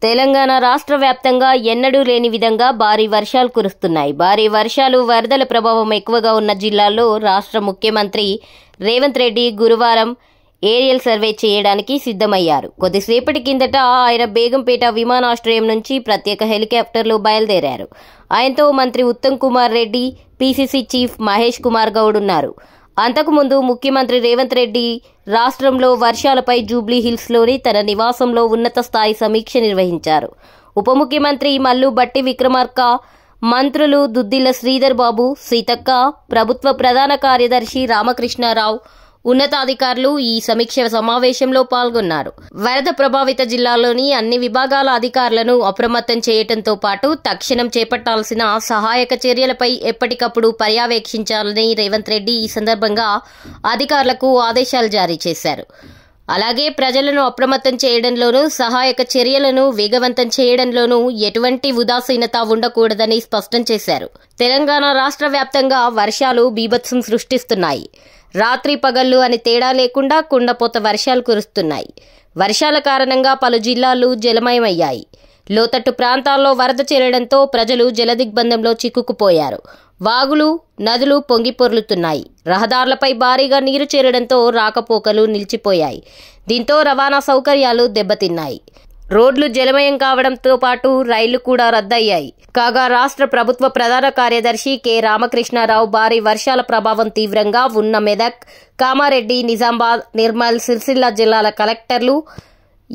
తెలంగాణ రాష్ట్ర వ్యాప్తంగా ఎన్నడూ లేని విధంగా భారీ వర్షాలు కురుస్తున్నాయి. భారీ వర్షాలు, వరదల ప్రభావం ఎక్కువగా ఉన్న జిల్లాల్లో రాష్ట్ర ముఖ్యమంత్రి రేవంత్ రెడ్డి గురువారం ఏరియల్ సర్వే చేయడానికి సిద్ధమయ్యారు. కొద్దిసేపటి కిందట ఆయన బేగంపేట విమానాశ్రయం నుంచి ప్రత్యేక హెలికాప్టర్లో బయలుదేరారు. ఆయనతో మంత్రి ఉత్తమ్ కుమార్ రెడ్డి, పీసీసీ చీఫ్ మహేష్ కుమార్ గౌడ్ ఉన్నారు. అంతకుముందు ముఖ్యమంత్రి రేవంత్ రెడ్డి రాష్ట్రంలో వర్షాలపై జూబ్లీ హిల్స్లోని తన నివాసంలో ఉన్నత స్థాయి సమీక్ష నిర్వహించారు. ఉప ముఖ్యమంత్రి మల్లు భట్టి విక్రమార్క, మంత్రులు దుద్దిళ్ల శ్రీధర్ బాబు, సీతక్క, ప్రభుత్వ ప్రధాన కార్యదర్శి రామకృష్ణారావు, ఉన్నతాధికారులు ఈ సమీక్ష సమావేశంలో పాల్గొన్నారు. వరద ప్రభావిత జిల్లాల్లోని అన్ని విభాగాల అధికారులను అప్రమత్తం చేయడంతో పాటు తక్షణం చేపట్టాల్సిన సహాయక చర్యలపై ఎప్పటికప్పుడు పర్యవేక్షించాలని రేవంత్ రెడ్డి ఈ సందర్భంగా అధికారులకు ఆదేశాలు జారీ చేశారు. అలాగే ప్రజలను అప్రమత్తం చేయడంలోనూ సహాయక చర్యలను వేగవంతం చేయడంలోనూ ఎటువంటి ఉదాసీనత ఉండకూడదని స్పష్టం చేశారు. తెలంగాణ రాష్ట్ర వ్యాప్తంగా వర్షాలు బీభత్సం సృష్టిస్తున్నాయి. రాత్రి పగళ్లు అని తేడా లేకుండా కుండపోత వర్షాలు కురుస్తున్నాయి. వర్షాల కారణంగా పలు జిల్లాలు జలమయమయ్యాయి. లోతట్టు ప్రాంతాల్లో వరద చేరడంతో ప్రజలు జలదిగ్బంధంలో చిక్కుకుపోయారు. వాగులు, నదులు పొంగి పొర్లుతున్నాయి. రహదారులపై భారీగా నీరు చేరడంతో రాకపోకలు నిలిచిపోయాయి. దీంతో రవాణా సౌకర్యాలు దెబ్బతిన్నాయి. రోడ్లు జలమయం కావడంతో పాటు రైళ్లు కూడా రద్దయ్యాయి. కాగా రాష్ట్ర ప్రభుత్వ ప్రధాన కార్యదర్శి కె రామకృష్ణారావు భారీ వర్షాల ప్రభావం తీవ్రంగా ఉన్న మెదక్, కామారెడ్డి, నిజామాబాద్, నిర్మల్, సిరిసిల్ల జిల్లాల కలెక్టర్లు,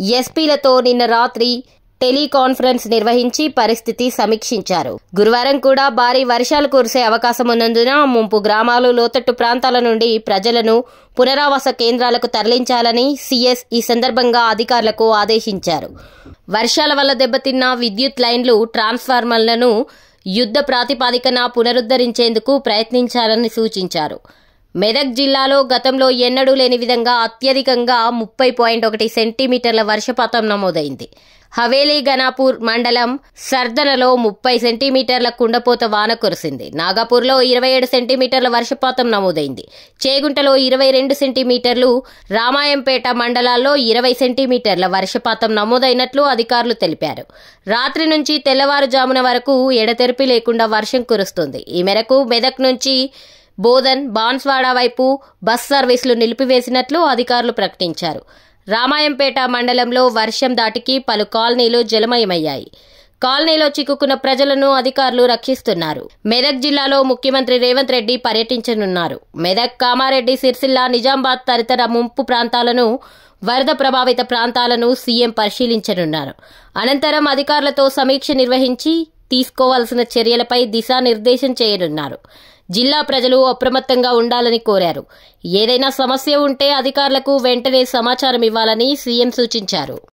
ఎస్పీలతో నిన్న రాత్రి టెలికాన్ఫరెన్స్ నిర్వహించి పరిస్థితి సమీక్షించారు. గురువారం కూడా భారీ వర్షాలు కురిసే అవకాశం ఉన్నందున ముంపు గ్రామాలు, లోతట్టు ప్రాంతాల నుండి ప్రజలను పునరావాస కేంద్రాలకు తరలించాలని సీఎస్ ఈ సందర్భంగా అధికారులకు ఆదేశించారు. వర్షాల వల్ల దెబ్బతిన్న విద్యుత్ లైన్లు, ట్రాన్స్ఫార్మర్లను యుద్ధ ప్రాతిపదికన పునరుద్ధరించేందుకు ప్రయత్నించాలని సూచించారు. మెదక్ జిల్లాలో గతంలో ఎన్నడూ లేని విధంగా అత్యధికంగా 30.1 సెంటీమీటర్ల వర్షపాతం నమోదైంది. హవేలీ గనాపూర్ మండలం సర్దనలో 30 సెంటీమీటర్ల కుండపోత వాన కురిసింది. నాగపూర్లో 27 సెంటీమీటర్ల వర్షపాతం నమోదైంది. చేగుంటలో 22 సెంటీమీటర్లు, రామాయంపేట మండలాల్లో 20 సెంటీమీటర్ల వర్షపాతం నమోదైనట్లు అధికారులు తెలిపారు. రాత్రి నుంచి తెల్లవారుజామున వరకు ఎడతెరిపి లేకుండా వర్షం కురుస్తుంది. ఈ మేరకు మెదక్ నుంచి బోధన్, బాన్స్వాడ వైపు బస్ సర్వీసులు నిలిపివేసినట్లు అధికారులు ప్రకటించారు. రామాయంపేట మండలంలో వర్షం దాటికి పలు కాలనీలు జలమయమయ్యాయి. కాలనీలో చిక్కుకున్న ప్రజలను అధికారులు రక్షిస్తున్నారు. మెదక్ జిల్లాలో ముఖ్యమంత్రి రేవంత్ రెడ్డి పర్యటించనున్నారు. మెదక్, కామారెడ్డి, సిరిసిల్ల, నిజామాబాద్ తదితర ముంపు ప్రాంతాలను, వరద ప్రభావిత ప్రాంతాలను సీఎం పరిశీలించనున్నారు. అనంతరం అధికారులతో సమీక్ష నిర్వహించి తీసుకోవాల్సిన చర్యలపై దిశానిర్దేశం చేయనున్నారు. జిల్లా ప్రజలు అప్రమత్తంగా ఉండాలని కోరారు. ఏదైనా సమస్య ఉంటే అధికారులకు వెంటనే సమాచారం ఇవ్వాలని సీఎం సూచించారు.